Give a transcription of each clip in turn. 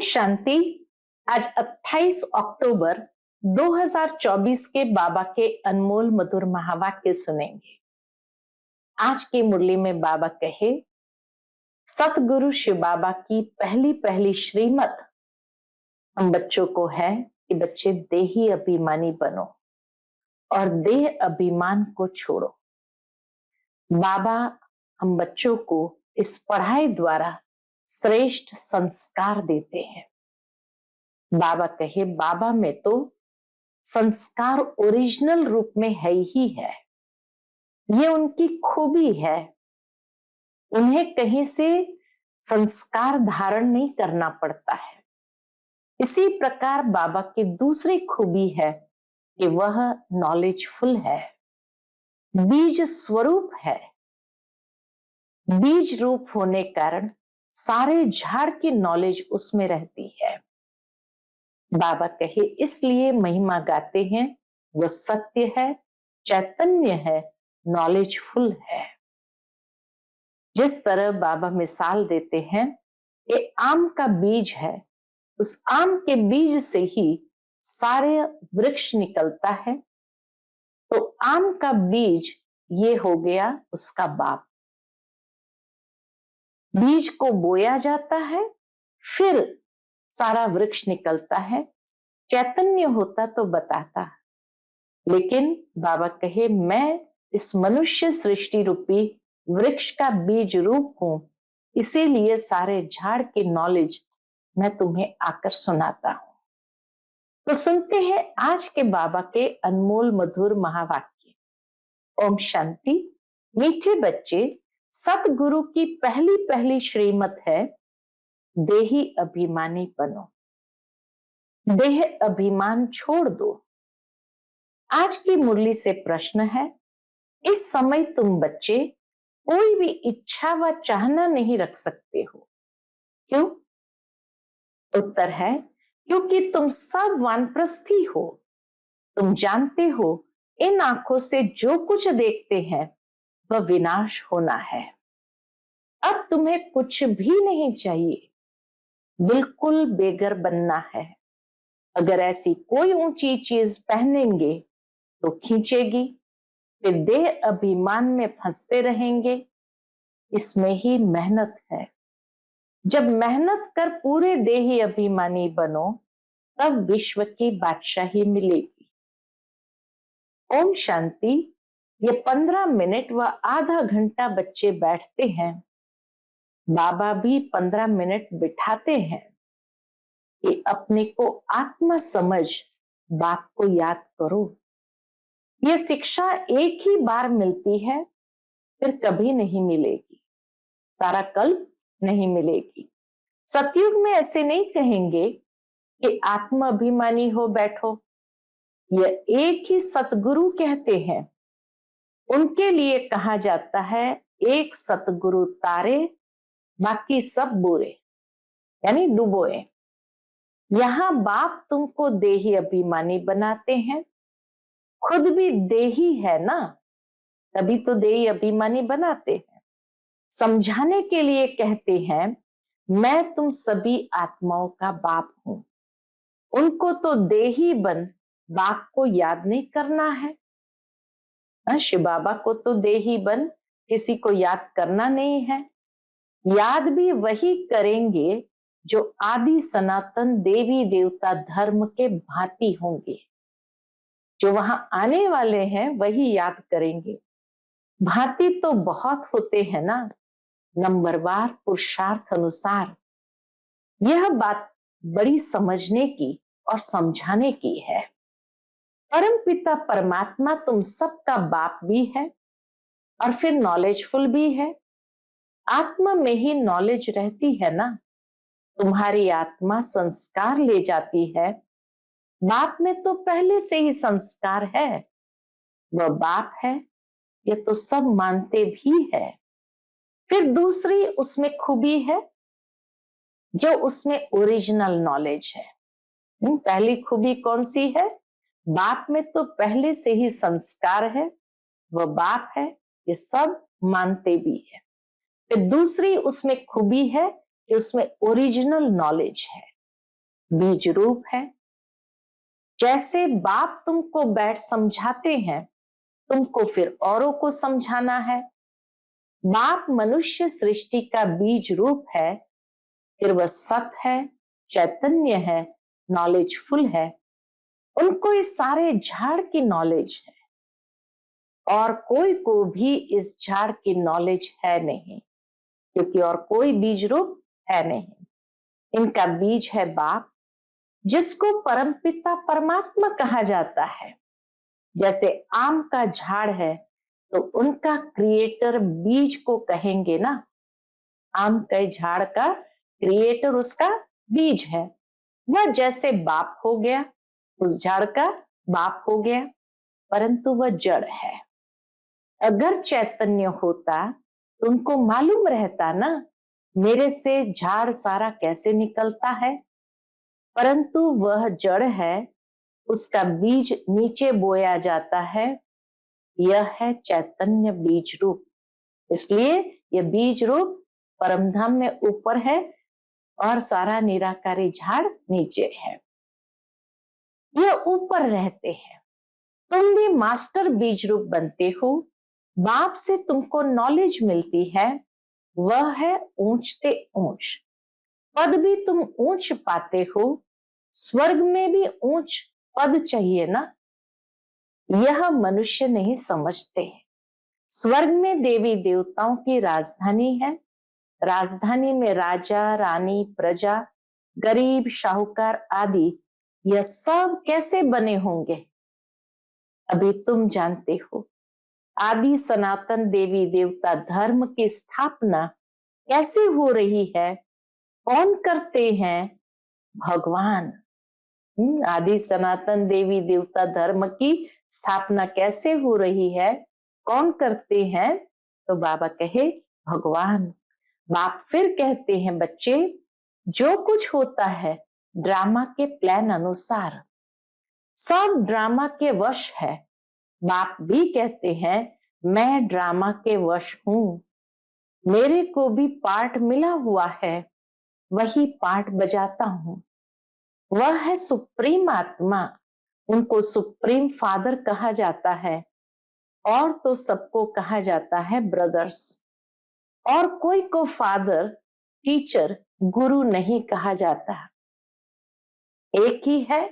शांति। आज 28 अक्टूबर 2024 के बाबा के अनमोल मधुर महावाक्य सुनेंगे। आज की मुरली में बाबा कहे, सतगुरु शिव बाबा की पहली पहली श्रीमत हम बच्चों को है कि बच्चे देही अभिमानी बनो और देह अभिमान को छोड़ो। बाबा हम बच्चों को इस पढ़ाई द्वारा श्रेष्ठ संस्कार देते हैं। बाबा कहे, बाबा में तो संस्कार ओरिजिनल रूप में है ही है, ये उनकी खूबी है। उन्हें कहीं से संस्कार धारण नहीं करना पड़ता है। इसी प्रकार बाबा की दूसरी खूबी है कि वह नॉलेजफुल है, बीज स्वरूप है। बीज रूप होने कारण सारे झाड़ की नॉलेज उसमें रहती है। बाबा कहे, इसलिए महिमा गाते हैं, वह सत्य है, चैतन्य है, नॉलेजफुल है। जिस तरह बाबा मिसाल देते हैं कि आम का बीज है, उस आम के बीज से ही सारे वृक्ष निकलता है। तो आम का बीज ये हो गया उसका बाप। बीज को बोया जाता है, फिर सारा वृक्ष निकलता है। चैतन्य होता तो बताता, लेकिन बाबा कहे, मैं इस मनुष्य सृष्टि रूपी वृक्ष का बीज रूप हूं, इसीलिए सारे झाड़ की नॉलेज मैं तुम्हें आकर सुनाता हूं। तो सुनते हैं आज के बाबा के अनमोल मधुर महावाक्य। ओम शांति। मीठे बच्चे, सतगुरु की पहली पहली श्रीमत है, देही अभिमानी बनो, देह अभिमान छोड़ दो। आज की मुरली से प्रश्न है, इस समय तुम बच्चे कोई भी इच्छा व चाहना नहीं रख सकते हो। क्यों? उत्तर है, क्योंकि तुम सब वानप्रस्थी हो। तुम जानते हो इन आंखों से जो कुछ देखते हैं वह विनाश होना है। अब तुम्हें कुछ भी नहीं चाहिए, बिल्कुल बेघर बनना है। अगर ऐसी कोई ऊंची चीज पहनेंगे तो खींचेगी, फिर देह अभिमान में फंसते रहेंगे। इसमें ही मेहनत है। जब मेहनत कर पूरे देही अभिमानी बनो, तब विश्व की बादशाही मिलेगी। ओम शांति। ये 15 मिनट व आधा घंटा बच्चे बैठते हैं, बाबा भी 15 मिनट बिठाते हैं कि अपने को आत्मा समझ बाप को याद करो। यह शिक्षा एक ही बार मिलती है, फिर कभी नहीं मिलेगी, सारा कल्प नहीं मिलेगी। सतयुग में ऐसे नहीं कहेंगे कि आत्मा अभिमानी हो बैठो। यह एक ही सतगुरु कहते हैं। उनके लिए कहा जाता है, एक सतगुरु तारे, बाकी सब बुरे, यानी डुबोए। यहां बाप तुमको देही अभिमानी बनाते हैं, खुद भी देही है ना, तभी तो देही अभिमानी बनाते हैं। समझाने के लिए कहते हैं, मैं तुम सभी आत्माओं का बाप हूं। उनको तो देही बन बाप को याद नहीं करना है। शिव बाबा को तो देही बन किसी को याद करना नहीं है। याद भी वही करेंगे जो आदि सनातन देवी देवता धर्म के भांति होंगे। जो वहां आने वाले हैं वही याद करेंगे। भांति तो बहुत होते हैं ना, नंबरवार पुरुषार्थ अनुसार। यह बात बड़ी समझने की और समझाने की है। परम पिता परमात्मा तुम सबका बाप भी है और फिर नॉलेजफुल भी है। आत्मा में ही नॉलेज रहती है ना। तुम्हारी आत्मा संस्कार ले जाती है, बाप में तो पहले से ही संस्कार है। वह बाप है, ये तो सब मानते भी है। फिर दूसरी उसमें खूबी है, जो उसमें ओरिजिनल नॉलेज है। पहली खूबी कौन सी है? बाप में तो पहले से ही संस्कार है, वह बाप है, ये सब मानते भी है। फिर दूसरी उसमें खूबी है कि उसमें ओरिजिनल नॉलेज है। बीज रूप है। जैसे बाप तुमको बैठ समझाते हैं, तुमको फिर औरों को समझाना है। बाप मनुष्य सृष्टि का बीज रूप है, फिर वह सत है, चैतन्य है, नॉलेजफुल है। उनको इस सारे झाड़ की नॉलेज है और कोई को भी इस झाड़ की नॉलेज है नहीं, क्योंकि और कोई बीज रूप है नहीं। इनका बीज है बाप, जिसको परमपिता परमात्मा कहा जाता है। जैसे आम का झाड़ है तो उनका क्रिएटर बीज को कहेंगे ना। आम के झाड़ का क्रिएटर उसका बीज है। वह जैसे बाप हो गया, उस झाड़ का बाप हो गया, परंतु वह जड़ है। अगर चैतन्य होता तो उनको मालूम रहता ना मेरे से झाड़ सारा कैसे निकलता है, परंतु वह जड़ है, उसका बीज नीचे बोया जाता है। यह है चैतन्य बीज रूप, इसलिए यह बीज रूप परमधाम में ऊपर है और सारा निराकारी झाड़ नीचे है। यह ऊपर रहते हैं। तुम भी मास्टर बीज रूप बनते हो। बाप से तुमको नॉलेज मिलती है, वह है ऊंचते ऊंच। पद भी तुम ऊंच पाते हो। स्वर्ग में भी ऊंच पद चाहिए ना, यह मनुष्य नहीं समझते हैं। स्वर्ग में देवी देवताओं की राजधानी है। राजधानी में राजा, रानी, प्रजा, गरीब, शाहूकार आदि यह सब कैसे बने होंगे, अभी तुम जानते हो। आदि सनातन देवी देवता धर्म की स्थापना कैसे हो रही है, कौन करते हैं? भगवान। आदि सनातन देवी देवता धर्म की स्थापना कैसे हो रही है, कौन करते हैं? तो बाबा कहे भगवान। बाप फिर कहते हैं बच्चे, जो कुछ होता है ड्रामा के प्लान अनुसार, सब ड्रामा के वश है। बाप भी कहते हैं मैं ड्रामा के वश हूं, मेरे को भी पार्ट मिला हुआ है, वही पार्ट बजाता हूं। वह है सुप्रीम आत्मा, उनको सुप्रीम फादर कहा जाता है, और तो सबको कहा जाता है ब्रदर्स। और कोई को फादर, टीचर, गुरु नहीं कहा जाता। एक ही है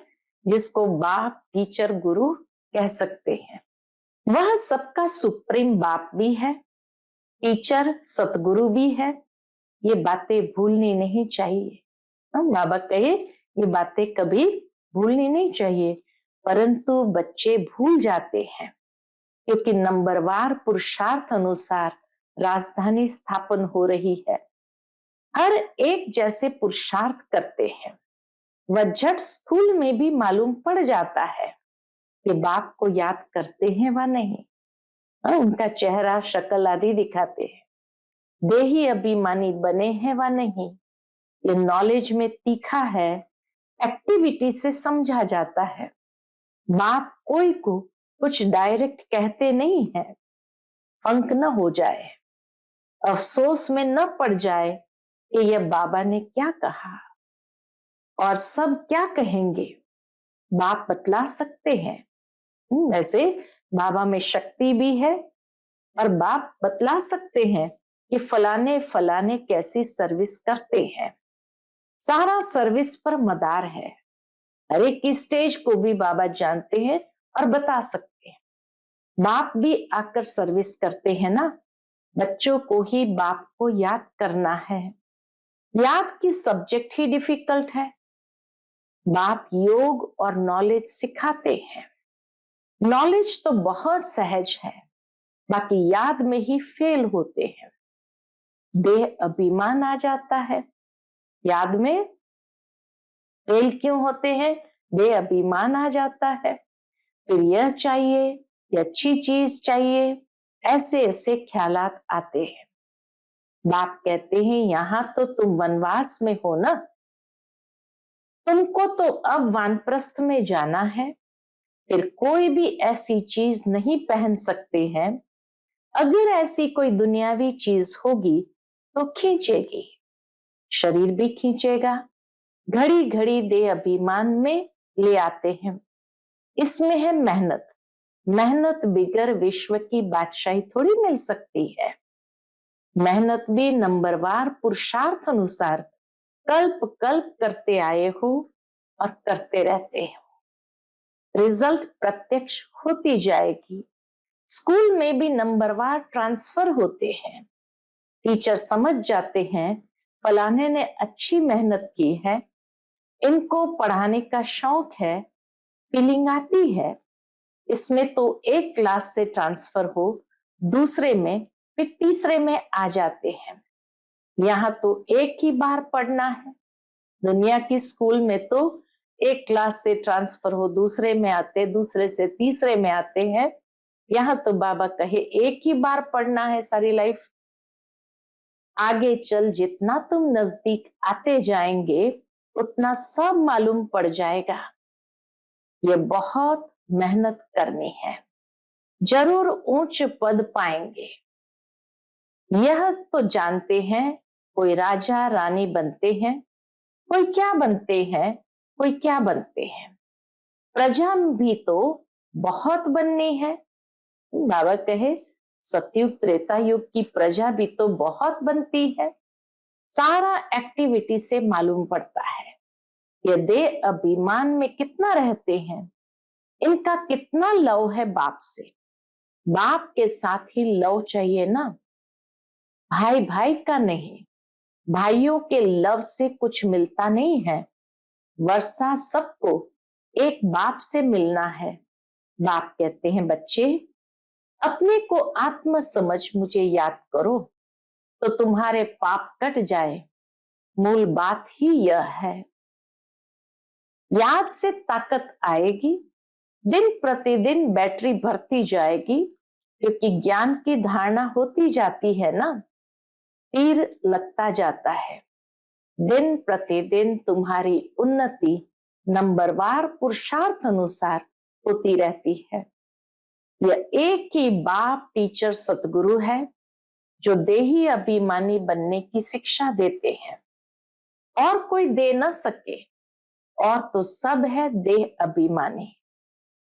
जिसको बाप, टीचर, गुरु कह सकते हैं। वह सबका सुप्रीम बाप भी है, टीचर, सतगुरु भी है। ये बातें भूलनी नहीं चाहिए। बाबा कहे ये बातें कभी भूलनी नहीं चाहिए, परंतु बच्चे भूल जाते हैं, क्योंकि नंबरवार पुरुषार्थ अनुसार राजधानी स्थापन हो रही है। हर एक जैसे पुरुषार्थ करते हैं। वह झट स्थूल में भी मालूम पड़ जाता है कि बाप को याद करते हैं व नहीं। उनका चेहरा, शक्ल आदि दिखाते हैं। देही अभिमानी बने हैं व नहीं, ये नॉलेज में तीखा है, एक्टिविटी से समझा जाता है। बाप कोई को कुछ डायरेक्ट कहते नहीं है, फंक न हो जाए, अफसोस में न पड़ जाए कि यह बाबा ने क्या कहा और सब क्या कहेंगे। बाप बतला सकते हैं। वैसे बाबा में शक्ति भी है और बाप बतला सकते हैं कि फलाने फलाने कैसी सर्विस करते हैं। सारा सर्विस पर मदार है। हर एक की स्टेज को भी बाबा जानते हैं और बता सकते हैं। बाप भी आकर सर्विस करते हैं ना। बच्चों को ही बाप को याद करना है। याद की सब्जेक्ट ही डिफिकल्ट है। बाप योग और नॉलेज सिखाते हैं। नॉलेज तो बहुत सहज है, बाकी याद में ही फेल होते हैं। देह अभिमान आ जाता है। याद में फेल क्यों होते हैं? देह अभिमान आ जाता है। फिर यह चाहिए, यह अच्छी चीज चाहिए, ऐसे ऐसे ख्यालात आते हैं। बाप कहते हैं यहां तो तुम वनवास में हो ना, तुमको तो अब वानप्रस्थ में जाना है। फिर कोई भी ऐसी चीज नहीं पहन सकते हैं। अगर ऐसी कोई दुनियावी चीज होगी तो खींचेगी, शरीर भी खींचेगा, घड़ी घड़ी दे अभिमान में ले आते हैं। इसमें है मेहनत। मेहनत बिगर विश्व की बादशाही थोड़ी मिल सकती है। मेहनत भी नंबरवार पुरुषार्थ अनुसार कल्प कल्प करते आए हो और करते रहते हो। रिजल्ट प्रत्यक्ष होती जाएगी। स्कूल में भी नंबरवार ट्रांसफर होते हैं। टीचर समझ जाते हैं फलाने ने अच्छी मेहनत की है, इनको पढ़ाने का शौक है, फीलिंग आती है। इसमें तो एक क्लास से ट्रांसफर हो दूसरे में, फिर तीसरे में आ जाते हैं। यहाँ तो एक ही बार पढ़ना है। दुनिया की स्कूल में तो एक क्लास से ट्रांसफर हो दूसरे में आते, दूसरे से तीसरे में आते हैं। यहाँ तो बाबा कहे एक ही बार पढ़ना है सारी लाइफ। आगे चल जितना तुम नजदीक आते जाएंगे उतना सब मालूम पड़ जाएगा। ये बहुत मेहनत करनी है, जरूर उच्च पद पाएंगे। यह तो जानते हैं कोई राजा रानी बनते हैं, कोई क्या बनते हैं, कोई क्या बनते हैं। प्रजा भी तो बहुत बननी है। बाबा कहे सतयुग त्रेता युग की प्रजा भी तो बहुत बनती है। सारा एक्टिविटी से मालूम पड़ता है ये देह अभिमान में कितना रहते हैं, इनका कितना लव है बाप से। बाप के साथ ही लव चाहिए ना, भाई भाई का नहीं। भाइयों के लव से कुछ मिलता नहीं है। वर्षा सबको एक बाप से मिलना है। बाप कहते हैं बच्चे अपने को आत्म समझ मुझे याद करो तो तुम्हारे पाप कट जाए। मूल बात ही यह है। याद से ताकत आएगी, दिन प्रतिदिन बैटरी भरती जाएगी, क्योंकि ज्ञान की धारणा होती जाती है ना, तीर लगता जाता है। दिन प्रतिदिन तुम्हारी उन्नति नंबरवार पुरुषार्थ अनुसार होती रहती है। यह एक ही बाप टीचर सतगुरु है जो देही अभिमानी बनने की शिक्षा देते हैं। और कोई दे न सके, और तो सब है देह अभिमानी।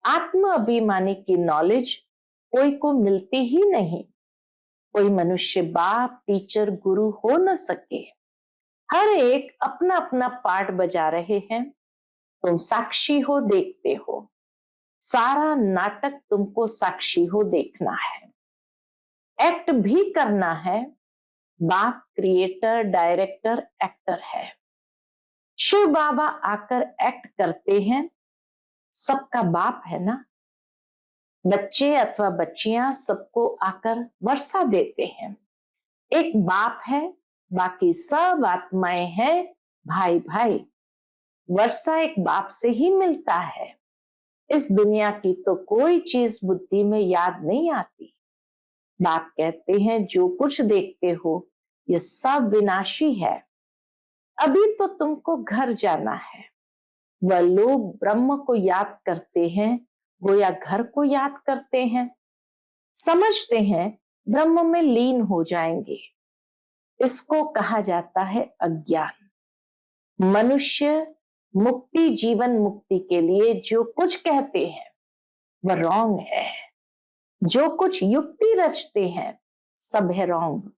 आत्म अभिमानी की नॉलेज कोई को मिलती ही नहीं। कोई मनुष्य बाप टीचर गुरु हो न सके। हर एक अपना अपना पार्ट बजा रहे हैं। तुम साक्षी हो, देखते हो। सारा नाटक तुमको साक्षी हो देखना है, एक्ट भी करना है। बाप क्रिएटर डायरेक्टर एक्टर है। शिव बाबा आकर एक्ट करते हैं, सबका बाप है ना। बच्चे अथवा बच्चियां सबको आकर वर्षा देते हैं। एक बाप है, बाकी सब आत्माएं हैं भाई भाई। वर्षा एक बाप से ही मिलता है। इस दुनिया की तो कोई चीज बुद्धि में याद नहीं आती। बाप कहते हैं जो कुछ देखते हो ये सब विनाशी है। अभी तो तुमको घर जाना है। वह लोग ब्रह्म को याद करते हैं, गोया घर को याद करते हैं। समझते हैं ब्रह्म में लीन हो जाएंगे। इसको कहा जाता है अज्ञान। मनुष्य मुक्ति जीवन मुक्ति के लिए जो कुछ कहते हैं वह रॉन्ग है। जो कुछ युक्ति रचते हैं सब है रॉन्ग।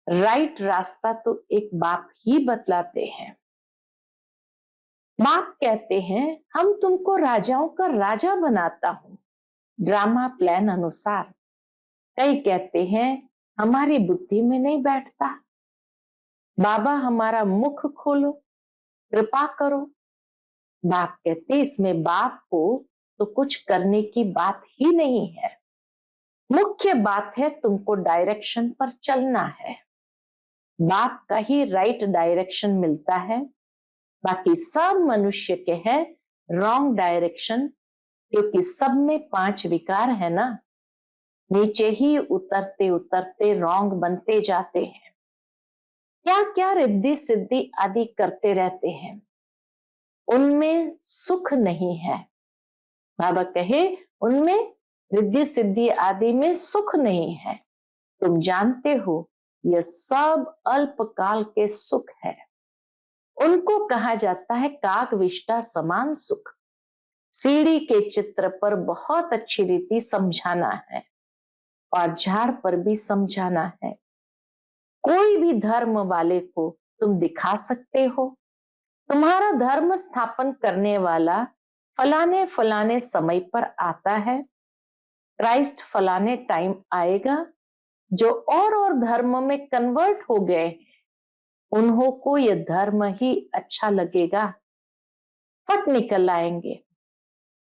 राइट रास्ता तो एक बाप ही बतलाते हैं। बाप कहते हैं हम तुमको राजाओं का राजा बनाता हूं ड्रामा प्लान अनुसार। कई कहते हैं हमारी बुद्धि में नहीं बैठता। बाबा हमारा मुख खोलो, कृपा करो। बाप कहते इसमें बाप को तो कुछ करने की बात ही नहीं है। मुख्य बात है तुमको डायरेक्शन पर चलना है। बाप का ही राइट डायरेक्शन मिलता है, बाकी सब मनुष्य के हैं रॉन्ग डायरेक्शन, क्योंकि सब में 5 विकार है ना। नीचे ही उतरते उतरते रॉन्ग बनते जाते हैं। क्या क्या रिद्धि सिद्धि आदि करते रहते हैं, उनमें सुख नहीं है। बाबा कहे उनमें रिद्धि सिद्धि आदि में सुख नहीं है। तुम जानते हो यह सब अल्पकाल के सुख है। उनको कहा जाता है कागविष्टा समान सुख। सीढ़ी के चित्र पर बहुत अच्छी रीति समझाना है और झाड़ पर भी समझाना है। कोई भी धर्म वाले को तुम दिखा सकते हो, तुम्हारा धर्म स्थापन करने वाला फलाने फलाने समय पर आता है, क्राइस्ट फलाने टाइम आएगा। जो और धर्म में कन्वर्ट हो गए उन्हों को यह धर्म ही अच्छा लगेगा, फट निकल आएंगे।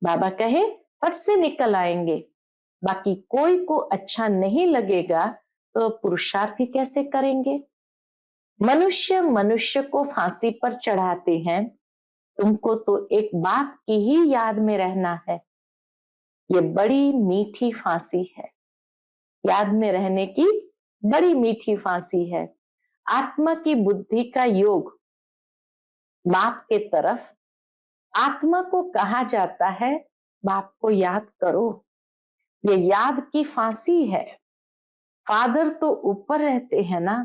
बाबा कहे फट से निकल आएंगे, बाकी कोई को अच्छा नहीं लगेगा तो पुरुषार्थ ही कैसे करेंगे। मनुष्य मनुष्य को फांसी पर चढ़ाते हैं, तुमको तो एक बाप की ही याद में रहना है। ये बड़ी मीठी फांसी है, याद में रहने की बड़ी मीठी फांसी है। आत्मा की बुद्धि का योग बाप के तरफ, आत्मा को कहा जाता है बाप को याद करो। ये याद की फांसी है। फादर तो ऊपर रहते हैं ना,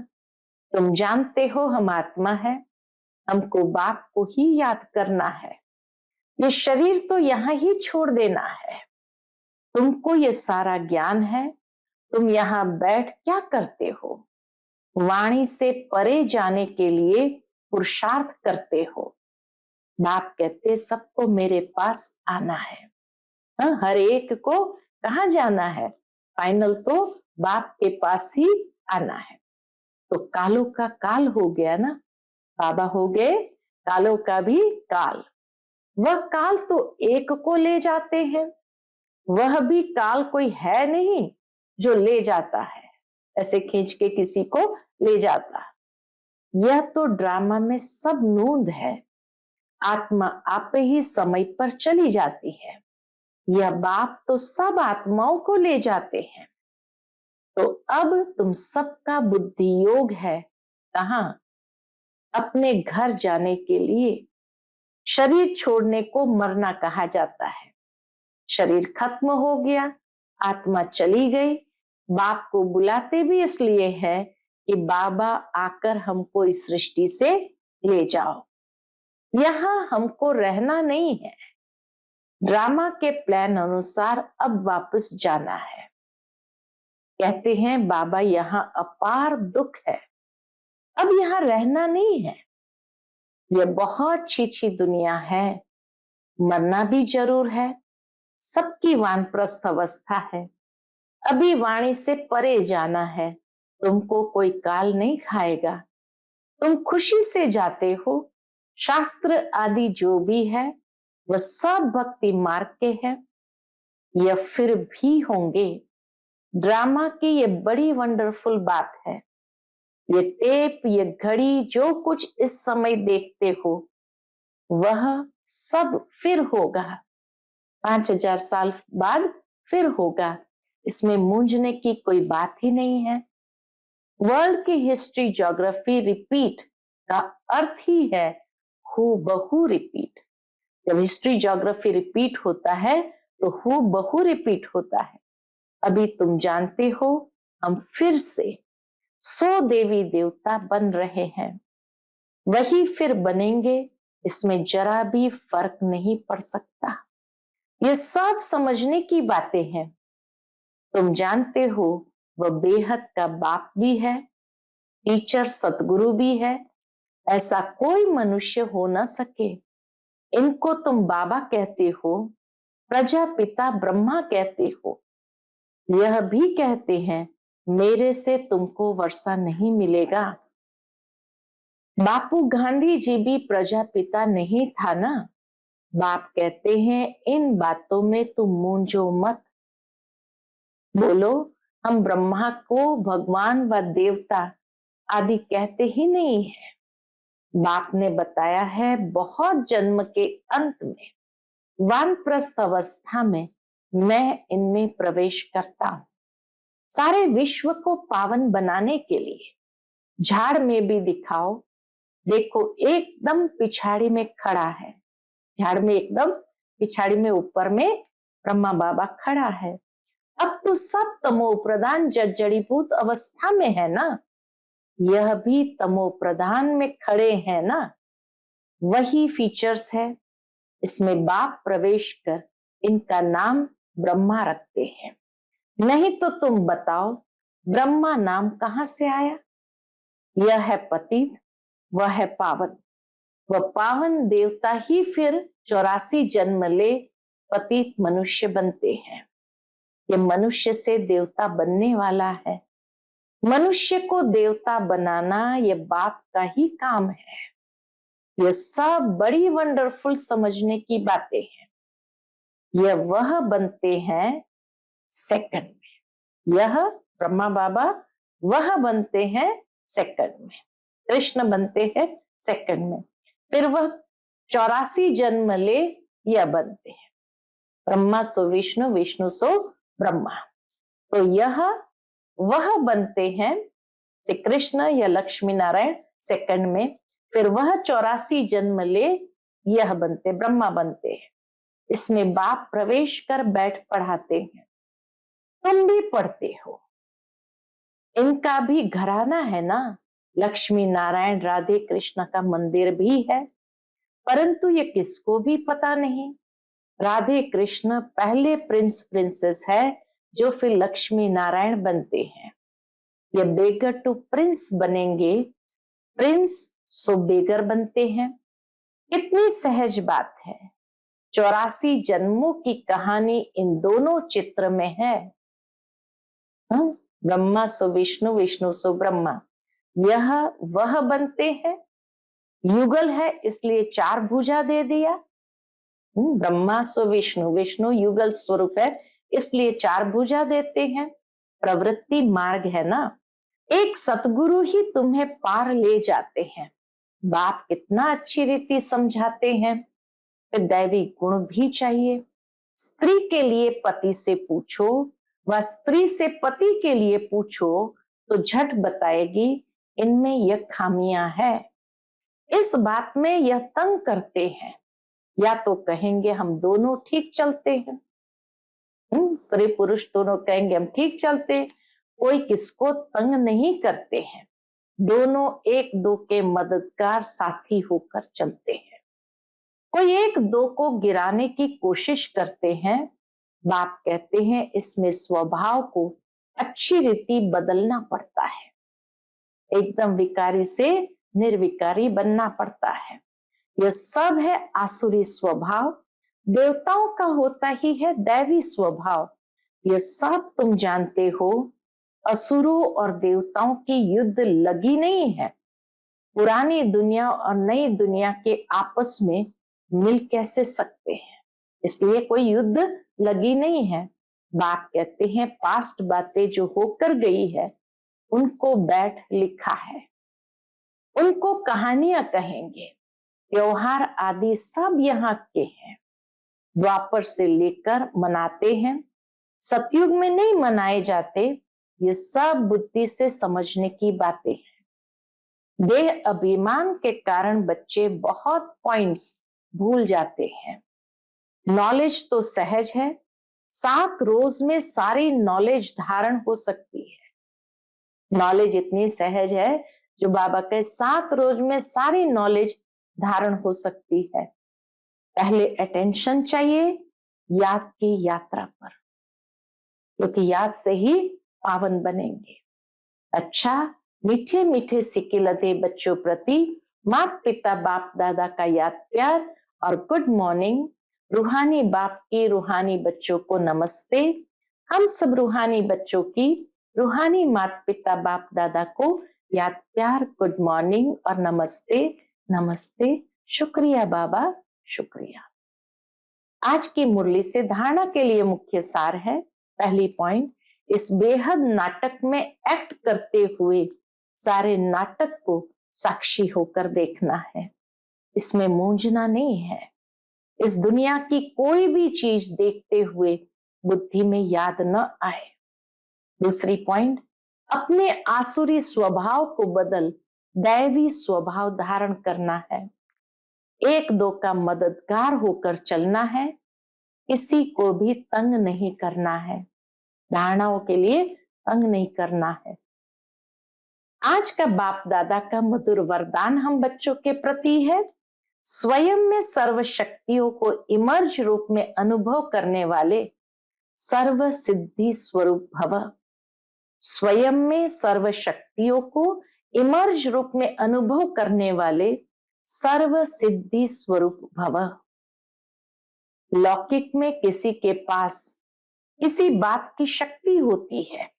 तुम जानते हो हम आत्मा है, हमको बाप को ही याद करना है। ये शरीर तो यहां ही छोड़ देना है। तुमको ये सारा ज्ञान है, तुम यहां बैठ क्या करते हो? वाणी से परे जाने के लिए पुरुषार्थ करते हो। बाप कहते सबको मेरे पास आना है। हाँ, हर एक को कहाँ जाना है? फाइनल तो बाप के पास ही आना है। तो कालों का काल हो गया ना, बाबा हो गए कालों का भी काल। वह काल तो एक को ले जाते हैं, वह भी काल कोई है नहीं जो ले जाता है, ऐसे खींच के किसी को ले जाता। यह तो ड्रामा में सब नूंद है। आत्मा आप ही समय पर चली जाती है। यह बाप तो सब आत्माओं को ले जाते हैं। तो अब तुम सबका बुद्धि योग है कहां? अपने घर जाने के लिए। शरीर छोड़ने को मरना कहा जाता है। शरीर खत्म हो गया, आत्मा चली गई। बाप को बुलाते भी इसलिए है कि बाबा आकर हमको इस सृष्टि से ले जाओ। यहां हमको रहना नहीं है। ड्रामा के प्लान अनुसार अब वापस जाना है। कहते हैं बाबा यहां अपार दुख है, अब यहां रहना नहीं है। यह बहुत छीछी दुनिया है, मरना भी जरूर है। सबकी वानप्रस्थ अवस्था है। अभी वाणी से परे जाना है। तुमको कोई काल नहीं खाएगा, तुम खुशी से जाते हो। शास्त्र आदि जो भी है वह सब भक्ति मार्ग के हैं। यह फिर भी होंगे। ड्रामा की ये बड़ी वंडरफुल बात है। ये टेप, ये घड़ी, जो कुछ इस समय देखते हो वह सब फिर होगा। 5000 साल बाद फिर होगा। इसमें मूंझने की कोई बात ही नहीं है। वर्ल्ड की हिस्ट्री ज्योग्राफी रिपीट का अर्थ ही है हूबहू रिपीट। जब हिस्ट्री ज्योग्राफी रिपीट होता है तो हूबहू रिपीट होता है। अभी तुम जानते हो हम फिर से 100 देवी देवता बन रहे हैं, वही फिर बनेंगे। इसमें जरा भी फर्क नहीं पड़ सकता। ये सब समझने की बातें हैं। तुम जानते हो वह बेहद का बाप भी है, टीचर सतगुरु भी है। ऐसा कोई मनुष्य हो ना सके। इनको तुम बाबा कहते हो, प्रजापिता ब्रह्मा कहते हो। यह भी कहते हैं मेरे से तुमको वर्षा नहीं मिलेगा। बापू गांधी जी भी प्रजापिता नहीं था ना। बाप कहते हैं इन बातों में तुम मूंझो मत। बोलो हम ब्रह्मा को भगवान व देवता आदि कहते ही नहीं है। बाप ने बताया है बहुत जन्म के अंत में वानप्रस्थ अवस्था में मैं इनमें प्रवेश करता हूं, सारे विश्व को पावन बनाने के लिए। झाड़ में भी दिखाओ, देखो एकदम पिछाड़ी में खड़ा है। झाड़ में एकदम पिछाड़ी में ऊपर में ब्रह्मा बाबा खड़ा है। अब तो सब तमो प्रधान जड़ीभूत अवस्था में है ना, यह भी तमो प्रधान में खड़े हैं ना। वही फीचर्स है। इसमें बाप प्रवेश कर इनका नाम ब्रह्मा रखते हैं। नहीं तो तुम बताओ ब्रह्मा नाम कहां से आया? यह है पतित, वह है पावन। वह पावन देवता ही फिर 84 जन्म ले पतित मनुष्य बनते हैं। ये मनुष्य से देवता बनने वाला है। मनुष्य को देवता बनाना ये बाप का ही काम है। ये सब बड़ी वंडरफुल समझने की बातें हैं। यह वह बनते हैं सेकंड में। यह ब्रह्मा बाबा वह बनते हैं सेकंड में। कृष्ण बनते हैं सेकंड में। फिर वह 84 जन्म ले यह बनते हैं। ब्रह्मा सो विष्णु, विष्णु सो ब्रह्मा। तो यह वह बनते हैं श्री कृष्ण या लक्ष्मी नारायण सेकंड में। फिर वह 84 जन्म ले यह बनते, ब्रह्मा बनते हैं। इसमें बाप प्रवेश कर बैठ पढ़ाते हैं। तुम भी पढ़ते हो। इनका भी घराना है ना, लक्ष्मी नारायण राधे कृष्ण का मंदिर भी है, परंतु ये किसको भी पता नहीं। राधे कृष्ण पहले प्रिंस प्रिंसेस है जो फिर लक्ष्मी नारायण बनते हैं। ये बेगर टू प्रिंस बनेंगे, प्रिंस सो बेगर बनते हैं। कितनी सहज बात है। 84 जन्मों की कहानी इन दोनों चित्र में है। ब्रह्मा सो विष्णु, विष्णु सो ब्रह्मा। यह वह बनते हैं। युगल है इसलिए 4 भुजा दे दिया। ब्रह्मा सो विष्णु, विष्णु युगल स्वरूप है इसलिए 4 भुजा देते हैं। प्रवृत्ति मार्ग है ना। एक सतगुरु ही तुम्हें पार ले जाते हैं। बाप कितना अच्छी रीति समझाते हैं। फिर दैवी गुण भी चाहिए। स्त्री के लिए पति से पूछो व स्त्री से पति के लिए पूछो तो झट बताएगी इनमें यह खामियां है। इस बात में यह तंग करते हैं, या तो कहेंगे हम दोनों ठीक चलते हैं। स्त्री पुरुष दोनों कहेंगे हम ठीक चलते हैं। कोई किसको तंग नहीं करते हैं। दोनों एक दो के मददगार साथी होकर चलते हैं। कोई एक दो को गिराने की कोशिश करते हैं। बाप कहते हैं इसमें स्वभाव को अच्छी रीति बदलना पड़ता है। एकदम विकारी से निर्विकारी बनना पड़ता है। यह सब है आसुरी स्वभाव। देवताओं का होता ही है दैवी स्वभाव। यह सब तुम जानते हो। असुरों और देवताओं की युद्ध लगी नहीं है। पुरानी दुनिया और नई दुनिया के आपस में मिल कैसे सकते हैं, इसलिए कोई युद्ध लगी नहीं है। बाप कहते हैं पास्ट बातें जो होकर गई है उनको बैठ लिखा है। उनको कहानियां कहेंगे। त्योहार आदि सब यहाँ के हैं। द्वापर से लेकर मनाते हैं। सतयुग में नहीं मनाए जाते। ये सब बुद्धि से समझने की बातें हैं। देह अभिमान के कारण बच्चे बहुत पॉइंट्स भूल जाते हैं। नॉलेज तो सहज है। 7 रोज में सारी नॉलेज धारण हो सकती है। नॉलेज इतनी सहज है जो बाबा के 7 रोज में सारी नॉलेज धारण हो सकती है। पहले अटेंशन चाहिए याद की यात्रा पर, क्योंकि याद से ही पावन बनेंगे। अच्छा, मीठे मीठे सिक्के लदे बच्चों प्रति माता पिता बाप दादा का याद प्यार और गुड मॉर्निंग। रूहानी बाप की रूहानी बच्चों को नमस्ते। हम सब रूहानी बच्चों की रूहानी माता पिता बाप दादा को याद प्यार, गुड मॉर्निंग और नमस्ते। नमस्ते। शुक्रिया बाबा, शुक्रिया। आज की मुरली से धारणा के लिए मुख्य सार है। पहली पॉइंट, इस बेहद नाटक में एक्ट करते हुए सारे नाटक को साक्षी होकर देखना है। इसमें मूंझना नहीं है। इस दुनिया की कोई भी चीज देखते हुए बुद्धि में याद न आए। दूसरी पॉइंट, अपने आसुरी स्वभाव को बदल दैवी स्वभाव धारण करना है। एक दो का मददगार होकर चलना है। किसी को भी तंग नहीं करना है। धारणाओं के लिए तंग नहीं करना है। आज का बाप दादा का मधुर वरदान हम बच्चों के प्रति है, स्वयं में सर्व शक्तियों को इमर्ज रूप में अनुभव करने वाले सर्व सिद्धि स्वरूप भव। स्वयं में सर्व शक्तियों को इमर्ज रूप में अनुभव करने वाले सर्व सिद्धि स्वरूप भव। लौकिक में किसी के पास किसी बात की शक्ति होती है,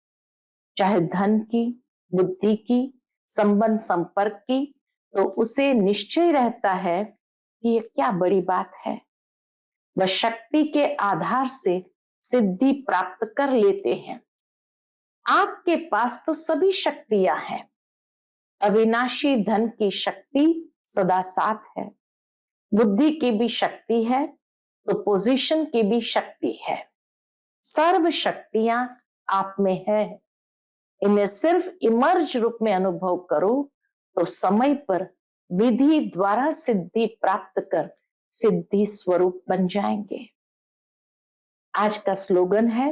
चाहे धन की, बुद्धि की, संबंध संपर्क की, तो उसे निश्चय रहता है कि ये क्या बड़ी बात है। वह शक्ति के आधार से सिद्धि प्राप्त कर लेते हैं। आपके पास तो सभी शक्तियां हैं। अविनाशी धन की शक्ति सदा साथ है, बुद्धि की भी शक्ति है, तो पोजीशन की भी शक्ति है। सर्व शक्तियां आप में है। इन्हें सिर्फ इमर्ज रूप में अनुभव करो तो समय पर विधि द्वारा सिद्धि प्राप्त कर सिद्धि स्वरूप बन जाएंगे। आज का स्लोगन है,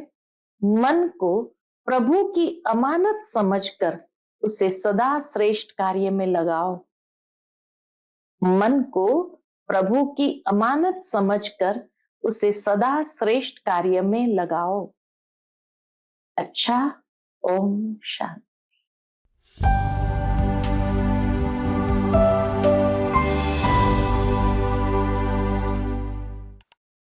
मन को प्रभु की अमानत समझकर उसे सदा श्रेष्ठ कार्य में लगाओ। मन को प्रभु की अमानत समझकर उसे सदा श्रेष्ठ कार्य में लगाओ। अच्छा, ओम शांति।